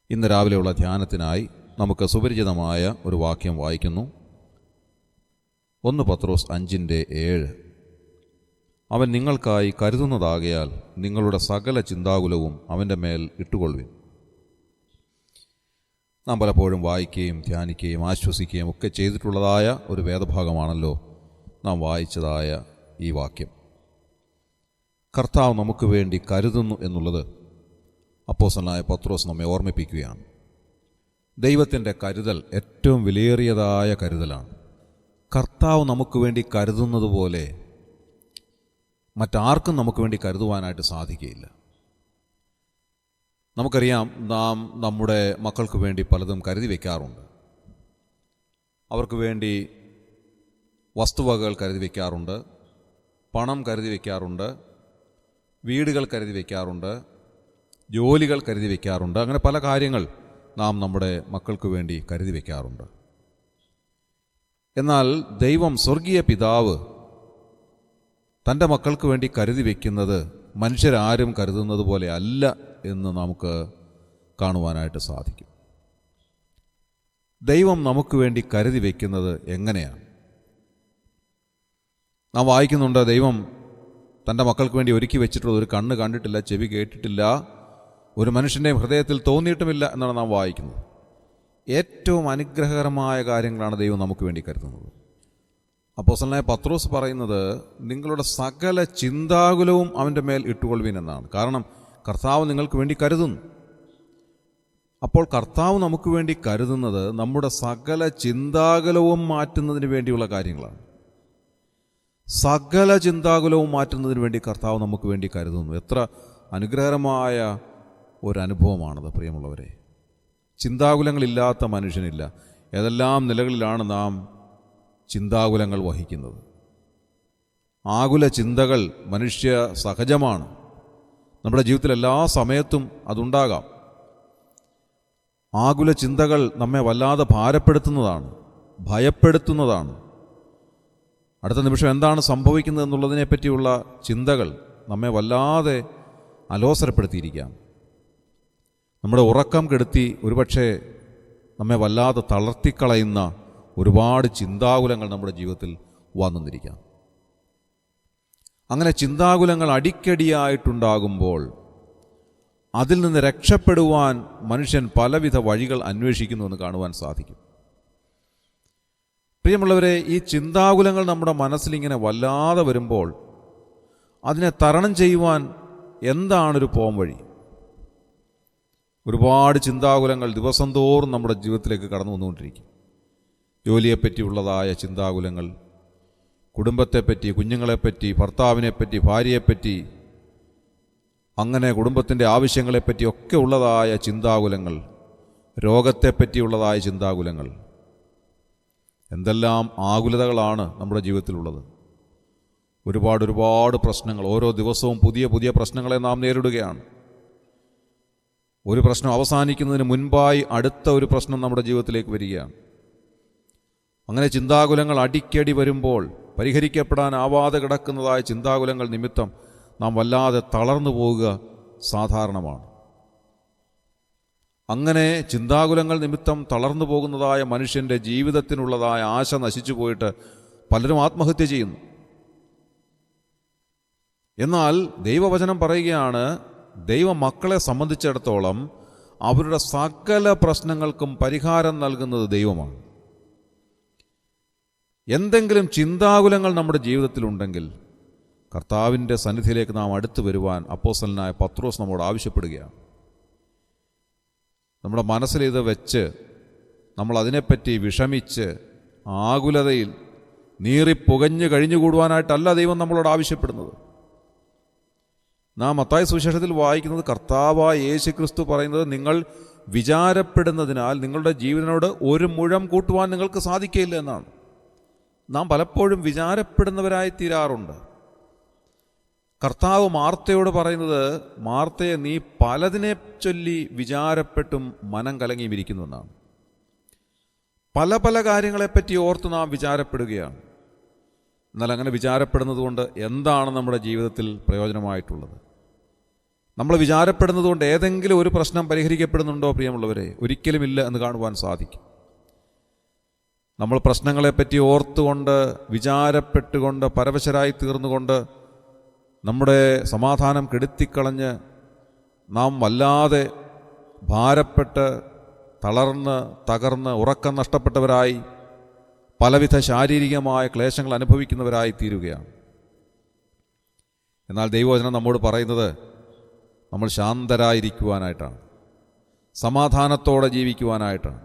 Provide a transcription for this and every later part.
ഇന്ന് രാവിലെയുള്ള ധ്യാനത്തിനായി നമുക്ക് സുപരിചിതമായ ഒരു വാക്യം വായിക്കുന്നു. 1 പത്രോസ് 5:7. അവൻ നിങ്ങൾക്കായി കരുതുന്നതാകയാൽ നിങ്ങളുടെ സകല ചിന്താകുലവും അവൻ്റെ മേൽ ഇട്ടുകൊള്ളുവിൻ. നാം പലപ്പോഴും വായിക്കുകയും ധ്യാനിക്കുകയും ആശ്വസിക്കുകയും ഒക്കെ ചെയ്തിട്ടുള്ളതായ ഒരു വേദഭാഗമാണല്ലോ നാം വായിച്ചതായ ഈ വാക്യം. കർത്താവ് നമുക്ക് വേണ്ടി കരുതുന്നു എന്നുള്ളത് അപ്പോസ്തലനായ പത്രോസ് നമ്മെ ഓർമ്മിപ്പിക്കുകയാണ്. ദൈവത്തിൻ്റെ കരുതൽ ഏറ്റവും വിലയേറിയതായ കരുതലാണ്. കർത്താവ് നമുക്ക് വേണ്ടി കരുതുന്നത് പോലെ മറ്റാർക്കും നമുക്ക് വേണ്ടി കരുതുവാനായിട്ട് സാധിക്കുകയില്ല. നമുക്കറിയാം, നാം നമ്മുടെ മക്കൾക്ക് വേണ്ടി പലതും കരുതി വയ്ക്കാറുണ്ട്. അവർക്ക് വേണ്ടി വസ്തുവകകൾ കരുതി വയ്ക്കാറുണ്ട്, പണം കരുതി വയ്ക്കാറുണ്ട്, വീടുകൾ കരുതി വയ്ക്കാറുണ്ട്, ജോലികൾ കരുതി വയ്ക്കാറുണ്ട്. അങ്ങനെ പല കാര്യങ്ങൾ നാം നമ്മുടെ മക്കൾക്ക് വേണ്ടി കരുതി വയ്ക്കാറുണ്ട്. എന്നാൽ ദൈവം, സ്വർഗീയ പിതാവ്, തൻ്റെ മക്കൾക്ക് വേണ്ടി കരുതി വയ്ക്കുന്നത് മനുഷ്യരാരും കരുതുന്നത് പോലെ അല്ല എന്ന് നമുക്ക് കാണുവാനായിട്ട് സാധിക്കും. ദൈവം നമുക്ക് വേണ്ടി കരുതി വയ്ക്കുന്നത് എങ്ങനെയാണ്? നാം വായിക്കുന്നുണ്ട്, ദൈവം തൻ്റെ മക്കൾക്ക് വേണ്ടി ഒരുക്കി വെച്ചിട്ടുള്ളത് ഒരു കണ്ണ് കണ്ടിട്ടില്ല, ചെവി കേട്ടിട്ടില്ല, ഒരു മനുഷ്യൻ്റെയും ഹൃദയത്തിൽ തോന്നിയിട്ടുമില്ല എന്നാണ് നാം വായിക്കുന്നത്. ഏറ്റവും അനുഗ്രഹകരമായ കാര്യങ്ങളാണ് ദൈവം നമുക്ക് വേണ്ടി കരുതുന്നത്. അപ്പോസ്തലനായ പത്രോസ് പറയുന്നത്, നിങ്ങളുടെ സകല ചിന്താകുലവും അവൻ്റെ മേൽ ഇട്ടുകൊള്ളുവിൻ എന്നാണ്. കാരണം കർത്താവ് നിങ്ങൾക്ക് വേണ്ടി കരുതുന്നു. അപ്പോൾ കർത്താവ് നമുക്ക് വേണ്ടി കരുതുന്നത് നമ്മുടെ സകല ചിന്താകുലവും മാറ്റുന്നതിന് വേണ്ടിയുള്ള കാര്യങ്ങളാണ്. സകല ചിന്താകുലവും മാറ്റുന്നതിന് വേണ്ടി കർത്താവ് നമുക്ക് വേണ്ടി കരുതുന്നു. എത്ര അനുഗ്രഹകരമായ ഒരനുഭവമാണത് പ്രിയമുള്ളവരെ. ചിന്താകുലങ്ങളില്ലാത്ത മനുഷ്യനില്ല. ഏതെല്ലാം നിലകളിലാണ് നാം ചിന്താകുലങ്ങൾ വഹിക്കുന്നത്? ആകുല ചിന്തകൾ മനുഷ്യ സഹജമാണ്. നമ്മുടെ ജീവിതത്തിൽ എല്ലാ സമയത്തും അതുണ്ടാകാം. ആകുല ചിന്തകൾ നമ്മെ വല്ലാതെ ഭാരപ്പെടുത്തുന്നതാണ്, ഭയപ്പെടുത്തുന്നതാണ്. അടുത്ത നിമിഷം എന്താണ് സംഭവിക്കുന്നത് എന്നുള്ളതിനെ പറ്റിയുള്ള ചിന്തകൾ നമ്മെ വല്ലാതെ അലോസരപ്പെടുത്തിയിരിക്കാം. നമ്മുടെ ഉറക്കം കെടുത്തി ഒരുപക്ഷെ നമ്മെ വല്ലാതെ തളർത്തിക്കളയുന്ന ഒരുപാട് ചിന്താകുലങ്ങൾ നമ്മുടെ ജീവിതത്തിൽ വന്നിരിക്കാം. അങ്ങനെ ചിന്താകുലങ്ങൾ അടിക്കടിയായിട്ടുണ്ടാകുമ്പോൾ അതിൽ നിന്ന് രക്ഷപ്പെടുവാൻ മനുഷ്യൻ പലവിധ വഴികൾ അന്വേഷിക്കുന്നുവെന്ന് കാണുവാൻ സാധിക്കും. പ്രിയമുള്ളവരെ, ഈ ചിന്താകുലങ്ങൾ നമ്മുടെ മനസ്സിലിങ്ങനെ വല്ലാതെ വരുമ്പോൾ അതിനെ തരണം ചെയ്യുവാൻ എന്താണൊരു പോംവഴി? ഒരുപാട് ചിന്താകുലങ്ങൾ ദിവസം തോറും നമ്മുടെ ജീവിതത്തിലേക്ക് കടന്നു വന്നുകൊണ്ടിരിക്കും. ജോലിയെപ്പറ്റിയുള്ളതായ ചിന്താകുലങ്ങൾ, കുടുംബത്തെപ്പറ്റി, കുഞ്ഞുങ്ങളെപ്പറ്റി, ഭർത്താവിനെപ്പറ്റി, ഭാര്യയെപ്പറ്റി, അങ്ങനെ കുടുംബത്തിൻ്റെ ആവശ്യങ്ങളെപ്പറ്റി ഒക്കെ ഉള്ളതായ ചിന്താകുലങ്ങൾ, രോഗത്തെപ്പറ്റിയുള്ളതായ ചിന്താകുലങ്ങൾ, എന്തെല്ലാം ആകുലതകളാണ് നമ്മുടെ ജീവിതത്തിലുള്ളത്. ഒരുപാട് പ്രശ്നങ്ങൾ, ഓരോ ദിവസവും പുതിയ പുതിയ പ്രശ്നങ്ങളെ നാം നേരിടുകയാണ്. ഒരു പ്രശ്നം അവസാനിക്കുന്നതിന് മുൻപായി അടുത്ത ഒരു പ്രശ്നം നമ്മുടെ ജീവിതത്തിലേക്ക് വരികയാണ്. അങ്ങനെ ചിന്താകുലങ്ങൾ അടിക്കടി വരുമ്പോൾ, പരിഹരിക്കപ്പെടാനാവാതെ കിടക്കുന്നതായ ചിന്താകുലങ്ങൾ നിമിത്തം നാം വല്ലാതെ തളർന്നു പോവുക സാധാരണമാണ്. അങ്ങനെ ചിന്താകുലങ്ങൾ നിമിത്തം തളർന്നു പോകുന്നതായ മനുഷ്യൻ്റെ ജീവിതത്തിനുള്ളതായ ആശ നശിച്ചു പോയിട്ട് പലരും ആത്മഹത്യ ചെയ്യുന്നു. എന്നാൽ ദൈവവചനം പറയുകയാണ്, ദൈവ മക്കളെ സംബന്ധിച്ചിടത്തോളം അവരുടെ സകല പ്രശ്നങ്ങൾക്കും പരിഹാരം നൽകുന്നത് ദൈവമാണ്. എന്തെങ്കിലും ചിന്താകുലങ്ങൾ നമ്മുടെ ജീവിതത്തിലുണ്ടെങ്കിൽ കർത്താവിൻ്റെ സന്നിധിയിലേക്ക് നാം അടുത്തു വരുവാൻ അപ്പോസ്തലനായ പത്രോസ് നമ്മോട് ആവശ്യപ്പെടുകയാണ്. നമ്മുടെ മനസ്സിൽ ഇത് വെച്ച് നമ്മൾ അതിനെപ്പറ്റി വിഷമിച്ച് ആകുലതയിൽ നീറിപ്പുകഞ്ഞ് കഴിഞ്ഞുകൂടുവാനായിട്ടല്ല ദൈവം നമ്മളോട് ആവശ്യപ്പെടുന്നത്. നാം മത്തായി സുവിശേഷത്തിൽ വായിക്കുന്നത് കർത്താവായ യേശുക്രിസ്തു പറയുന്നത്, നിങ്ങൾ വിചാരപ്പെടുന്നതിനാൽ നിങ്ങളുടെ ജീവനോട് ഒരു മുഴം കൂട്ടുവാൻ നിങ്ങൾക്ക് സാധിക്കില്ല എന്നാണ്. നാം പലപ്പോഴും വിചാരപ്പെടുന്നവരായി തീരാറുണ്ട്. കർത്താവ് മാർത്തയോട് പറയുന്നത്, മാർത്തയെ നീ പലതിനെ ചൊല്ലി വിചാരപ്പെട്ടും മനം കലങ്ങിയും ഇരിക്കുന്നു എന്നാണ്. പല പല കാര്യങ്ങളെപ്പറ്റി ഓർത്ത് നാം വിചാരപ്പെടുകയാണ്. എന്നാൽ അങ്ങനെ വിചാരപ്പെടുന്നത് കൊണ്ട് എന്താണ് നമ്മുടെ ജീവിതത്തിൽ പ്രയോജനമായിട്ടുള്ളത്? നമ്മൾ വിചാരപ്പെടുന്നത് കൊണ്ട് ഏതെങ്കിലും ഒരു പ്രശ്നം പരിഹരിക്കപ്പെടുന്നുണ്ടോ പ്രിയമുള്ളവരെ? ഒരിക്കലുമില്ല എന്ന് കാണുവാൻ സാധിക്കും. നമ്മൾ പ്രശ്നങ്ങളെപ്പറ്റി ഓർത്തുകൊണ്ട് വിചാരപ്പെട്ടുകൊണ്ട് പരവശരായി തീർന്നുകൊണ്ട് നമ്മുടെ സമാധാനം കെടുത്തിക്കളഞ്ഞ് നാം വല്ലാതെ ഭാരപ്പെട്ട് തളർന്ന് തകർന്ന് ഉറക്കം നഷ്ടപ്പെട്ടവരായി പലവിധ ശാരീരികമായ ക്ലേശങ്ങൾ അനുഭവിക്കുന്നവരായി തീരുകയാണ്. എന്നാൽ ദൈവവചനം നമ്മോട് പറയുന്നത് നമ്മൾ ശാന്തരായിരിക്കുവാനായിട്ടാണ്, സമാധാനത്തോടെ ജീവിക്കുവാനായിട്ടാണ്,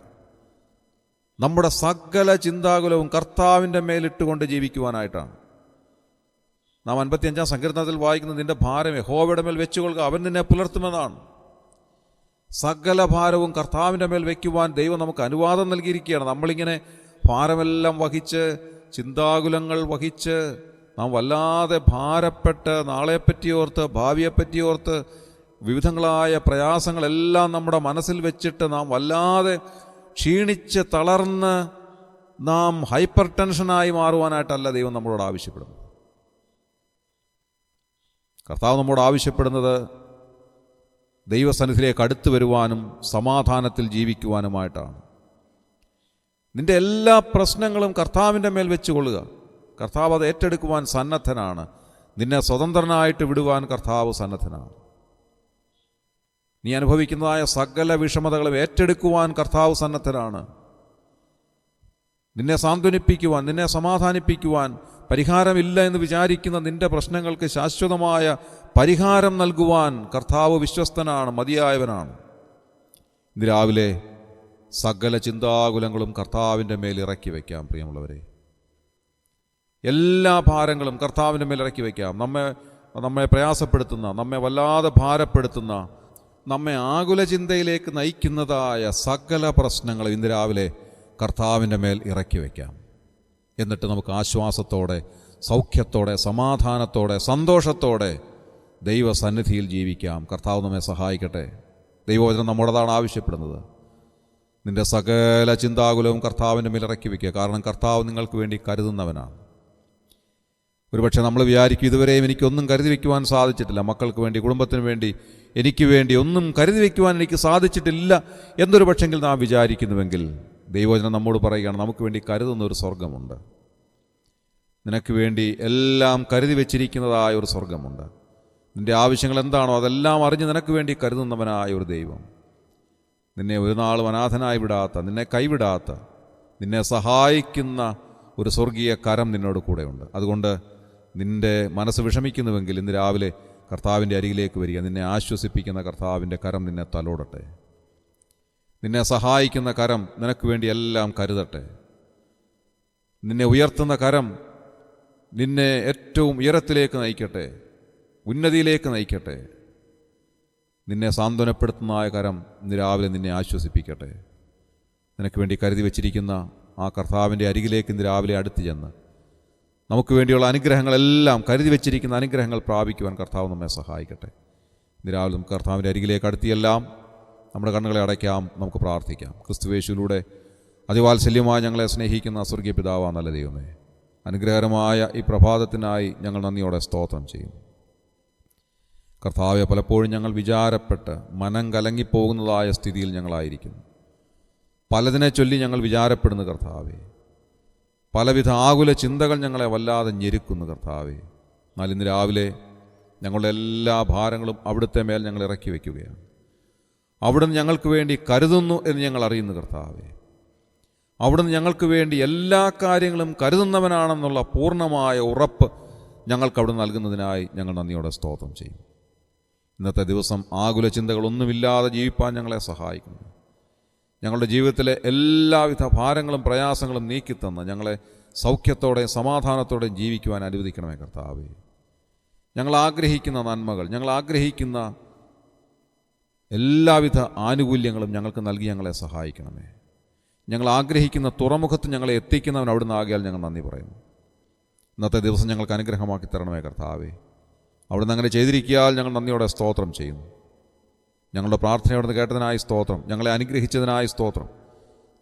നമ്മുടെ സകല ചിന്താകുലവും കർത്താവിൻ്റെ മേലിട്ടുകൊണ്ട് ജീവിക്കുവാനായിട്ടാണ്. നാം 55-ാം സങ്കീർത്തനത്തിൽ വായിക്കുന്നത്, നിന്റെ ഭാരം യഹോവയുടെ മേൽ വെച്ചുകൊള്ളുക, അവൻ നിന്നെ പുലർത്തുമെന്നാണ്. സകല ഭാരവും കർത്താവിൻ്റെ മേൽ വയ്ക്കുവാൻ ദൈവം നമുക്ക് അനുവാദം നൽകിയിരിക്കുകയാണ്. നമ്മളിങ്ങനെ ഭാരമെല്ലാം വഹിച്ച് ചിന്താകുലങ്ങൾ വഹിച്ച് നാം വല്ലാതെ ഭാരപ്പെട്ട് നാളെപ്പറ്റിയോർത്ത് ഭാവിയെപ്പറ്റിയോർത്ത് വിവിധങ്ങളായ പ്രയാസങ്ങളെല്ലാം നമ്മുടെ മനസ്സിൽ വെച്ചിട്ട് നാം വല്ലാതെ ക്ഷീണിച്ച് തളർന്ന് നാം ഹൈപ്പർ ടെൻഷനായി മാറുവാനായിട്ടല്ല ദൈവം നമ്മളോട് ആവശ്യപ്പെടുന്നത്. കർത്താവ് നമ്മോട് ആവശ്യപ്പെടുന്നത് ദൈവസന്നിധിയിലേക്ക് അടുത്തു വരുവാനും സമാധാനത്തിൽ ജീവിക്കുവാനുമായിട്ടാണ്. നിന്റെ എല്ലാ പ്രശ്നങ്ങളും കർത്താവിൻ്റെ മേൽ വെച്ചുകൊള്ളുക. കർത്താവ് അത് ഏറ്റെടുക്കുവാൻ സന്നദ്ധനാണ്. നിന്നെ സ്വതന്ത്രനായിട്ട് വിടുവാൻ കർത്താവ് സന്നദ്ധനാണ്. നീ അനുഭവിക്കുന്നതായ സകല വിഷമതകളും ഏറ്റെടുക്കുവാൻ കർത്താവ് സന്നദ്ധനാണ്. നിന്നെ സാന്ത്വനിപ്പിക്കുവാൻ, നിന്നെ സമാധാനിപ്പിക്കുവാൻ, പരിഹാരമില്ല എന്ന് വിചാരിക്കുന്ന നിന്റെ പ്രശ്നങ്ങൾക്ക് ശാശ്വതമായ പരിഹാരം നൽകുവാൻ കർത്താവ് വിശ്വസ്തനാണ്, മതിയായവനാണ്. ഇന്ന് രാവിലെ സകല ചിന്താകുലങ്ങളും കർത്താവിൻ്റെ മേൽ ഇറക്കി വയ്ക്കാം പ്രിയമുള്ളവരെ. എല്ലാ ഭാരങ്ങളും കർത്താവിൻ്റെ മേൽ ഇറക്കി വയ്ക്കാം. നമ്മെ പ്രയാസപ്പെടുത്തുന്ന, നമ്മെ വല്ലാതെ ഭാരപ്പെടുത്തുന്ന, നമ്മെ ആകുല ചിന്തയിലേക്ക് നയിക്കുന്നതായ സകല പ്രശ്നങ്ങളും ഇന്ന് രാവിലെ കർത്താവിൻ്റെ മേൽ ഇറക്കി വയ്ക്കാം. എന്നിട്ട് നമുക്ക് ആശ്വാസത്തോടെ, സൗഖ്യത്തോടെ, സമാധാനത്തോടെ, സന്തോഷത്തോടെ ദൈവസന്നിധിയിൽ ജീവിക്കാം. കർത്താവ് നമ്മെ സഹായിക്കട്ടെ. ദൈവവചനം നമ്മോടതാണ് ആവശ്യപ്പെടുന്നത്. നിന്റെ സകല ചിന്താകുലവും കർത്താവിൻ്റെ മേൽ ഇറക്കി വയ്ക്കുക. കാരണം കർത്താവ് നിങ്ങൾക്ക് വേണ്ടി കരുതുന്നവനാണ്. ഒരുപക്ഷെ നമ്മൾ വിചാരിക്കും, ഇതുവരെയും എനിക്കൊന്നും കരുതി വയ്ക്കുവാൻ സാധിച്ചിട്ടില്ല, മക്കൾക്ക് വേണ്ടി, കുടുംബത്തിന് വേണ്ടി, എനിക്ക് വേണ്ടി ഒന്നും കരുതി വയ്ക്കുവാൻ എനിക്ക് സാധിച്ചിട്ടില്ല എന്നൊരു പക്ഷെങ്കിൽ നാം വിചാരിക്കുന്നുവെങ്കിൽ ദൈവവചനം നമ്മോട് പറയുകയാണ്, നമുക്ക് വേണ്ടി കരുതുന്ന ഒരു സ്വർഗമുണ്ട്. നിനക്ക് വേണ്ടി എല്ലാം കരുതി വച്ചിരിക്കുന്നതായ ഒരു സ്വർഗമുണ്ട്. നിൻ്റെ ആവശ്യങ്ങൾ എന്താണോ അതെല്ലാം അറിഞ്ഞ് നിനക്ക് വേണ്ടി കരുതുന്നവനായ ഒരു ദൈവം, നിന്നെ ഒരു നാളും അനാഥനായി വിടാത്ത, നിന്നെ കൈവിടാത്ത, നിന്നെ സഹായിക്കുന്ന ഒരു സ്വർഗീയ കരം നിന്നോട് കൂടെയുണ്ട്. അതുകൊണ്ട് നിൻ്റെ മനസ്സ് വിഷമിക്കുന്നുവെങ്കിൽ ഇന്ന് രാവിലെ കർത്താവിൻ്റെ അരികിലേക്ക് വരിക. നിന്നെ ആശ്വസിപ്പിക്കുന്ന കർത്താവിൻ്റെ കരം നിന്നെ തലോടട്ടെ. നിന്നെ സഹായിക്കുന്ന കരം നിനക്ക് വേണ്ടി എല്ലാം കരുതട്ടെ. നിന്നെ ഉയർത്തുന്ന കരം നിന്നെ ഏറ്റവും ഉയരത്തിലേക്ക് നയിക്കട്ടെ, ഉന്നതിയിലേക്ക് നയിക്കട്ടെ. നിന്നെ സാന്ത്വനപ്പെടുത്തുന്ന കരം ഇന്ന് രാവിലെ നിന്നെ ആശ്വസിപ്പിക്കട്ടെ. നിനക്ക് വേണ്ടി കരുതി വച്ചിരിക്കുന്ന ആ കർത്താവിൻ്റെ അരികിലേക്ക് ഇന്ന് രാവിലെ അടുത്ത് ചെന്ന് നമുക്ക് വേണ്ടിയുള്ള അനുഗ്രഹങ്ങളെല്ലാം, കരുതി വച്ചിരിക്കുന്ന അനുഗ്രഹങ്ങൾ പ്രാപിക്കുവാൻ കർത്താവ് നമ്മെ സഹായിക്കട്ടെ. ഇന്ന് രാവിലെ നമുക്ക് കർത്താവിൻ്റെ അരികിലേക്ക് അടുത്തിയെല്ലാം നമ്മുടെ കണ്ണുകളെ അടയ്ക്കാം, നമുക്ക് പ്രാർത്ഥിക്കാം. ക്രിസ്തുവേശുവിലൂടെ അതിവാത്സല്യമായി ഞങ്ങളെ സ്നേഹിക്കുന്ന സ്വർഗീയ പിതാവാ നല്ല ദൈവമേ, അനുഗ്രഹകരമായ ഈ പ്രഭാതത്തിനായി ഞങ്ങൾ നന്ദിയോടെ സ്തോത്രം ചെയ്യും. കർത്താവെ, പലപ്പോഴും ഞങ്ങൾ വിചാരപ്പെട്ട് മനം കലങ്ങിപ്പോകുന്നതായ സ്ഥിതിയിൽ ഞങ്ങളായിരിക്കുന്നു. പലതിനെ ചൊല്ലി ഞങ്ങൾ വിചാരപ്പെടുന്നു കർത്താവെ. പലവിധ ആകുല ചിന്തകൾ ഞങ്ങളെ വല്ലാതെ ഞെരുക്കുന്നു കർത്താവെ. എന്നാൽ ഇന്ന് രാവിലെ ഞങ്ങളുടെ എല്ലാ ഭാരങ്ങളും അവിടുത്തെ മേൽ ഞങ്ങൾ ഇറക്കി വയ്ക്കുകയാണ്. അവിടുന്ന് ഞങ്ങൾക്ക് വേണ്ടി കരുതുന്നു എന്ന് ഞങ്ങൾ അറിയുന്നു കർത്താവെ. അവിടുന്ന് ഞങ്ങൾക്ക് വേണ്ടി എല്ലാ കാര്യങ്ങളും കരുതുന്നവനാണെന്നുള്ള പൂർണ്ണമായ ഉറപ്പ് ഞങ്ങൾക്ക് അവിടുന്ന് നൽകുന്നതിനായി ഞങ്ങൾ നന്ദിയോടെ സ്തോത്രം ചെയ്യും. ഇന്നത്തെ ദിവസം ആകുല ചിന്തകളൊന്നുമില്ലാതെ ജീവിപ്പാൻ ഞങ്ങളെ സഹായിക്കുന്നു. ഞങ്ങളുടെ ജീവിതത്തിലെ എല്ലാവിധ ഭാരങ്ങളും പ്രയാസങ്ങളും നീക്കിത്തന്ന് ഞങ്ങളെ സൗഖ്യത്തോടെ സമാധാനത്തോടെ ജീവിക്കുവാൻ അനുവദിക്കണമേ കർത്താവേ. ഞങ്ങൾ ആഗ്രഹിക്കുന്ന നന്മകൾ, ഞങ്ങൾ ആഗ്രഹിക്കുന്ന എല്ലാവിധ ആനുകൂല്യങ്ങളും ഞങ്ങൾക്ക് നൽകി ഞങ്ങളെ സഹായിക്കണമേ. ഞങ്ങൾ ആഗ്രഹിക്കുന്ന തുറമുഖത്ത് ഞങ്ങളെ എത്തിക്കുന്നവൻ അവിടുന്ന് ആകിയാൽ ഞങ്ങൾ നന്ദി പറയുന്നു. ഇന്നത്തെ ദിവസം ഞങ്ങൾക്ക് അനുഗ്രഹമാക്കി തരണമേ കർത്താവേ. അവിടുന്ന് അങ്ങനെ ചെയ്തിരിക്കാൽ ഞങ്ങൾ നന്ദിയോടെ സ്തോത്രം ചെയ്യുന്നു. ഞങ്ങളുടെ പ്രാർത്ഥന അവിടുന്ന് കേട്ടതിനായി സ്തോത്രം. ഞങ്ങളെ അനുഗ്രഹിച്ചതിനായി സ്തോത്രം.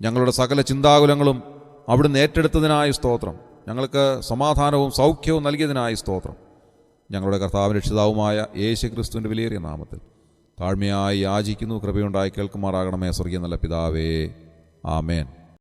ഞങ്ങളുടെ സകല ചിന്താകുലങ്ങളും അവിടുന്ന് ഏറ്റെടുത്തതിനായി സ്തോത്രം. ഞങ്ങൾക്ക് സമാധാനവും സൗഖ്യവും നൽകിയതിനായി സ്തോത്രം. ഞങ്ങളുടെ കർത്താവിൻ രക്ഷിതാവുമായ യേശു ക്രിസ്തുവിൻ്റെ വിലയേറിയ നാമത്തിൽ താഴ്മയായി യാചിക്കുന്നു. കൃപയുണ്ടായി കേൾക്കുമാറാകണമേ സ്വർഗീയ നല്ല പിതാവേ. ആമേൻ.